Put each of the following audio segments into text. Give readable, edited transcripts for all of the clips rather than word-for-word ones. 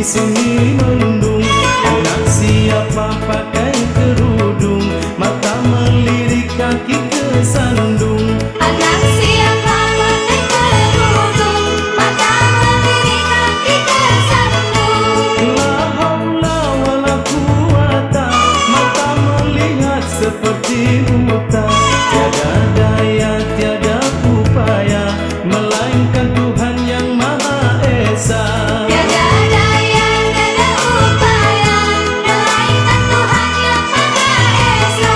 sini mendung. Anak siapa pakai kerudung, mata melirik kaki kesandung. Anak siapa pakai kerudung, mata melirik kaki kesandung. La haula wala quwata, mata melihat seperti buta. Tiada daya, tiada upaya, melainkan Tuhan yang Maha Esa. Tiada daya, tiada upaya, melainkan Tuhan yang Maha Esa.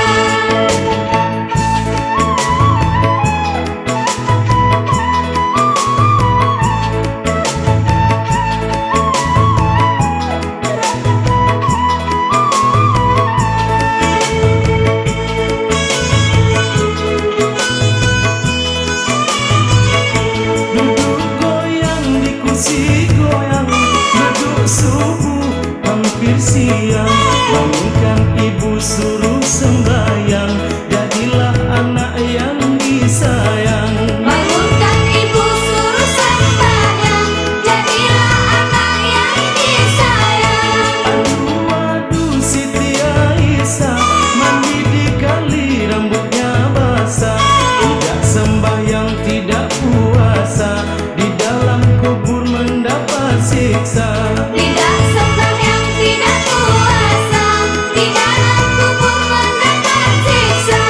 Duduk goyang di kursi goyang, duduk subuh hampir siang. Bangunkan ibu suruh sembahyang, jadilah anak yang disayang. Bangunkan ibu suruh sembahyang, jadilah anak yang disayang. Aduh aduh Siti Aisyah, mandi di kali rambutnya basah. Tidak sembahyang tidak puasa, di dalam kubur mendapat siksa. Tidak sembahyang, tidak puasa, di dalam kubur mendapat siksa.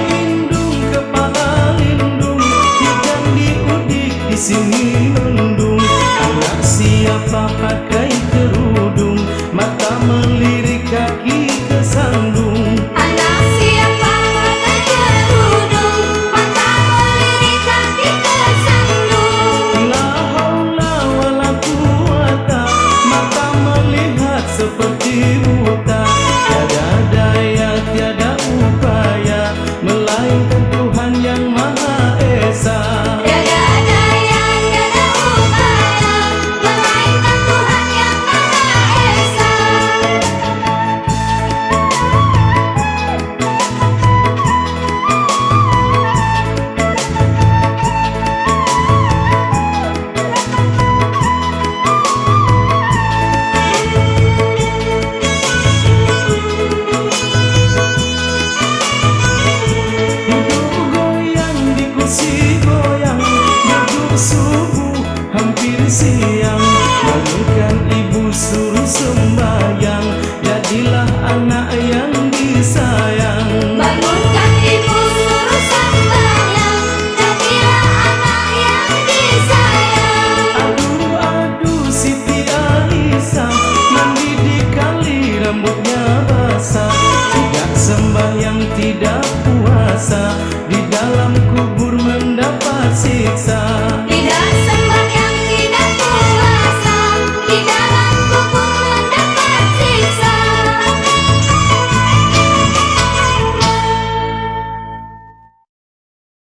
Lindung kepala lindung, ikan diudik di sini mendung. Anak siapa pakai kerudung, mata melirik kaki kesandung. Anak siapa pakai kerudung, mata melirik kaki kesandung. La haula wala quwata, mata melihat seperti buta. Tiada daya, tiada upaya, melainkan Tuhan yang Maha Esa. Tiada daya, tiada upaya, melainkan Tuhan yang Maha Esa. Duduk goyang di kursi goyang, duduk subuh hampir siang. Bangunkan ibu suruh sembahyang, jadilah anak yang disayang. Bangunkan ibu suruh sembahyang, jadilah anak yang disayang. Aduh aduh Siti Aisyah, mandi di kali rambutnya